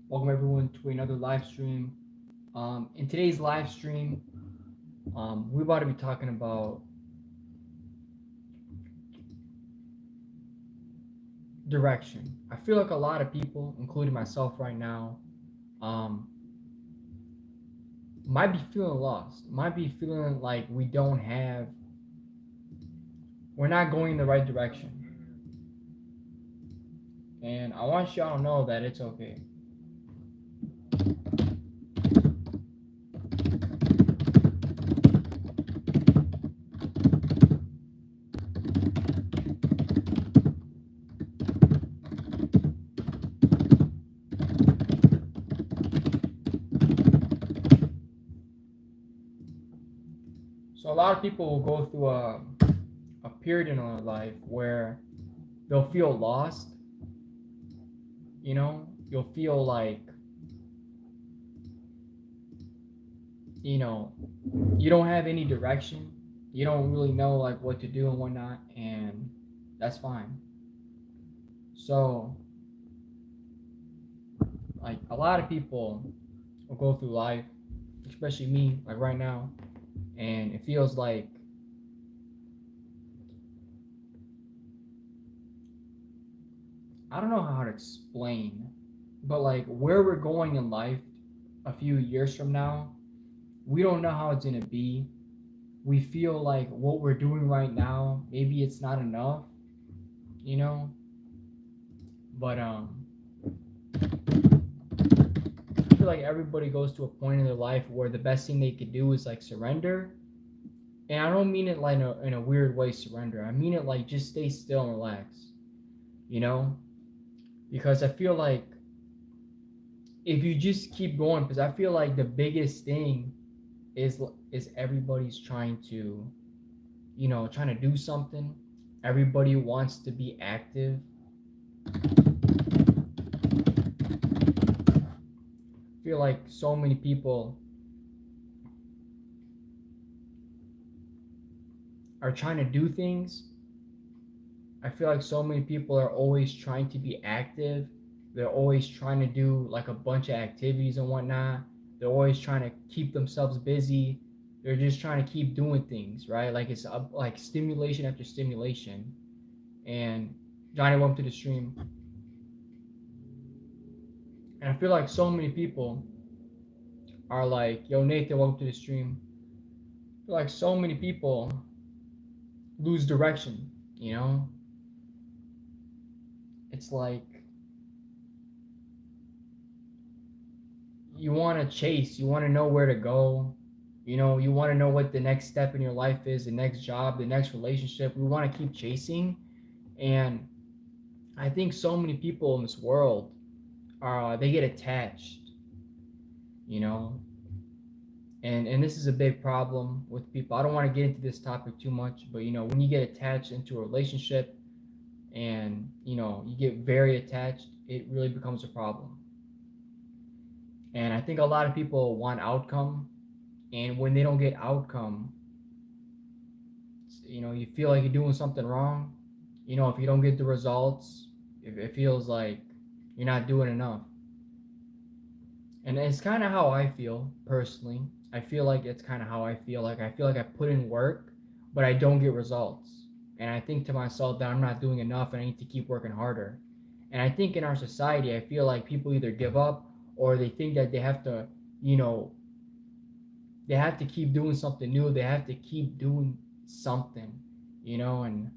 Welcome everyone to another live stream. In today's live stream, we're about to be talking about direction. I feel like a lot of people, including myself right now, um, might be feeling lost, might be feeling like we're not going in the right direction. And I want y'all to know that it's okay. So a lot of people will go through a period in their life where they'll feel lost. You'll feel like you know you don't have any direction. You don't really know like what to do and whatnot, and that's fine. So like a lot of people will go through life, especially me, like right now, and it feels like I don't know how to explain, but like where we're going in life a few years from now, we don't know how it's gonna be. We feel like what we're doing right now, maybe it's not enough, you know. But I feel like everybody goes to a point in their life where the best thing they could do is like surrender. And I don't mean it like in a weird way, surrender. I mean it like just stay still and relax, you know? Because I feel like if you just keep going, because I feel like the biggest thing is is everybody's trying to, trying to do something. Everybody wants to be active. I feel like so many people are trying to do things. I feel like so many people are always trying to be active. They're always trying to do like a bunch of activities and whatnot. They're always trying to keep themselves busy. They're just trying to keep doing things, right? Like it's like stimulation after stimulation. And Johnny, welcome to the stream. And I feel like so many people are like, yo, Nathan, welcome to the stream. I feel like so many people lose direction, you know? It's like you want to chase, you want to know where to go. You want to know what the next step in your life is, the next job, the next relationship. We want to keep chasing. And I think so many people in this world they get attached, you know, and this is a big problem with people. I don't want to get into this topic too much, but when you get attached into a relationship and you get very attached, it really becomes a problem. And I think a lot of people want outcome, and when they don't get outcome, you feel like you're doing something wrong. If you don't get the results, if it feels like you're not doing enough. And it's kind of how I feel personally. I feel like it's kind of how I feel. Like I feel like I put in work, but I don't get results. And I think to myself that I'm not doing enough and I need to keep working harder. And I think in our society, I feel like people either give up or they think that you know, they have to keep doing something new. They have to keep doing something. And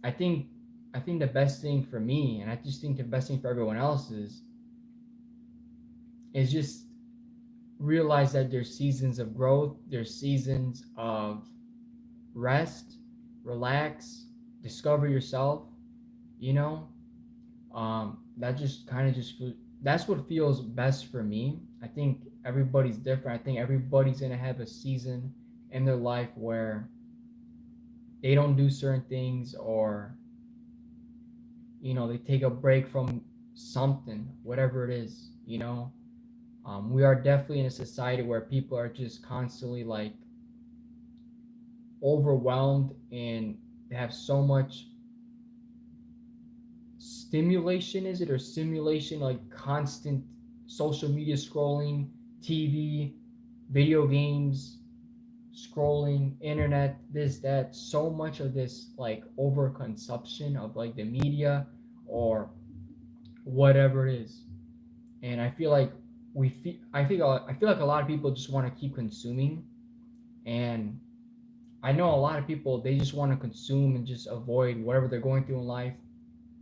I think I think the best thing for me, and I just think the best thing for everyone else is just realize that there's seasons of growth, there's seasons of rest, relax, discover yourself. You know, that just kind of just that's what feels best for me. I think everybody's different. I think everybody's gonna have a season in their life where they don't do certain things, or they take a break from something, whatever it is. We are definitely in a society where people are just constantly like overwhelmed, and they have so much stimulation, is it, or simulation, like constant social media scrolling, TV, video games, scrolling, internet, this, that, so much of this like overconsumption of like the media or whatever it is. And I feel like I feel like a lot of people just want to keep consuming, and I know a lot of people they just want to consume and just avoid whatever they're going through in life.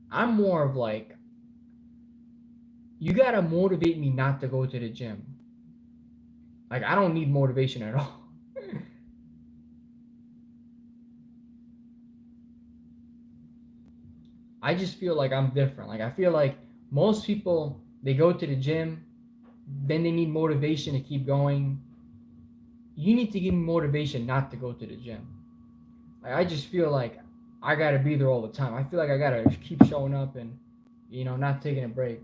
I'm more of like, you gotta motivate me not to go to the gym. Like I don't need motivation at all. I just feel like I'm different. Like I feel like most people they go to the gym, then they need motivation to keep going. You need to give me motivation not to go to the gym. Like I just feel like I gotta be there all the time. I feel like I gotta keep showing up and not taking a break.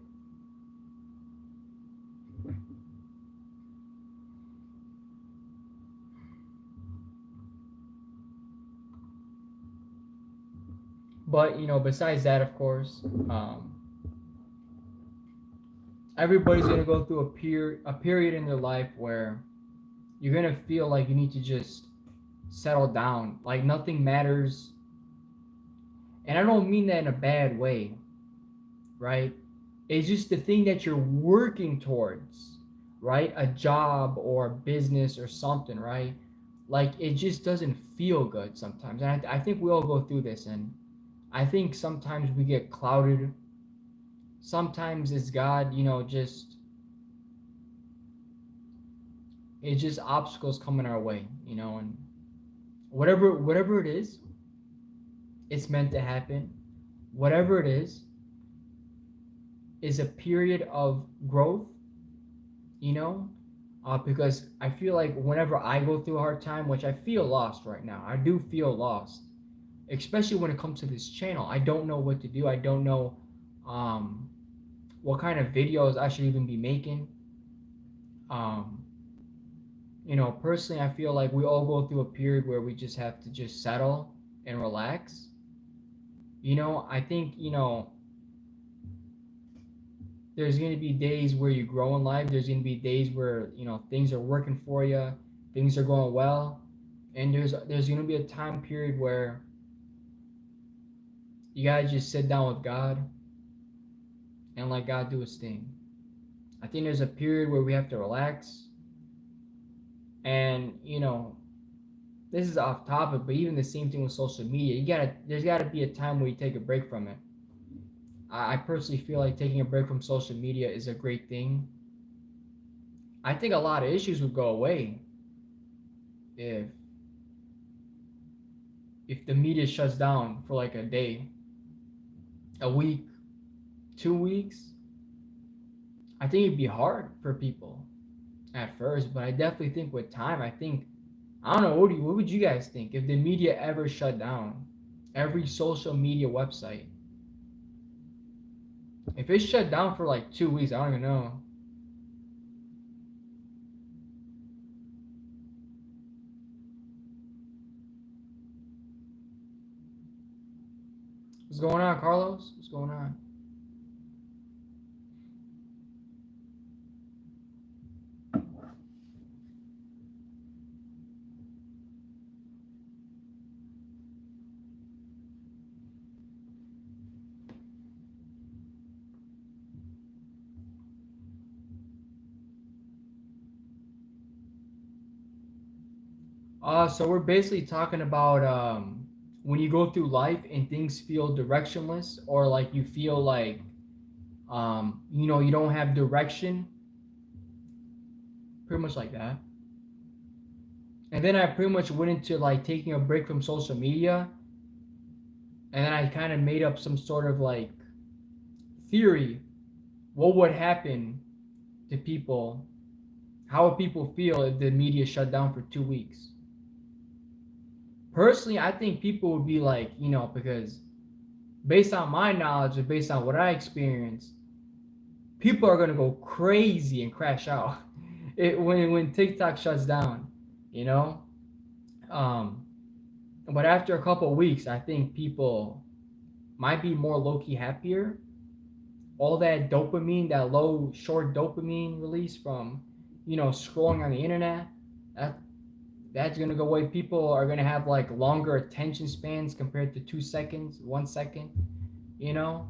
But besides that, of course, everybody's gonna go through a period in their life where you're gonna feel like you need to just settle down. Like nothing matters, and I don't mean that in a bad way, right? It's just the thing that you're working towards, right? A job or a business or something, right? Like it just doesn't feel good sometimes, and I think we all go through this, and I think sometimes we get clouded. Sometimes it's God, just it's just obstacles coming our way, and whatever it is, it's meant to happen. Whatever it is a period of growth, you know, because I feel like whenever I go through a hard time, which I feel lost right now, I do feel lost, especially when it comes to this channel. I don't know what to do. I don't know um, what kind of videos I should even be making. Um, Personally, I feel like we all go through a period where we just have to just settle and relax. I think, there's going to be days where you grow in life. There's going to be days where, things are working for you, things are going well. And there's going to be a time period where you got to just sit down with God and let God do his thing. I think there's a period where we have to relax. And, this is off topic, but even the same thing with social media. There's gotta be a time where you take a break from it. I personally feel like taking a break from social media is a great thing. I think a lot of issues would go away if the media shuts down for like a day, a week, 2 weeks. I think it'd be hard for people at first, but I definitely think with time, I don't know, what would you guys think if the media ever shut down every social media website? If it shut down for like 2 weeks, I don't even know. What's going on, Carlos? What's going on? So we're basically talking about when you go through life and things feel directionless, or like you feel like you don't have direction, pretty much like that. And then I pretty much went into like taking a break from social media, and then I kind of made up some sort of like theory. What would happen to people? How would people feel if the media shut down for 2 weeks? Personally, I think people would be like, because based on my knowledge and based on what I experienced, people are gonna go crazy and crash out when TikTok shuts down, you know. Um, but after a couple of weeks, I think people might be more low key happier, all that dopamine, that low short dopamine release from, scrolling on the internet, that that's gonna go away. People are gonna have like longer attention spans compared to 2 seconds, 1 second. You know,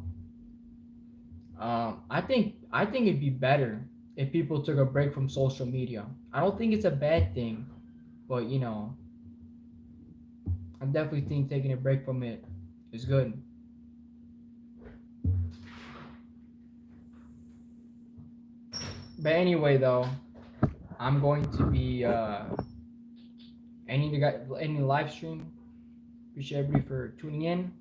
I think it'd be better if people took a break from social media. I don't think it's a bad thing, but I definitely think taking a break from it is good. But anyway, though, I'm going to be ending the live stream. Appreciate everybody for tuning in.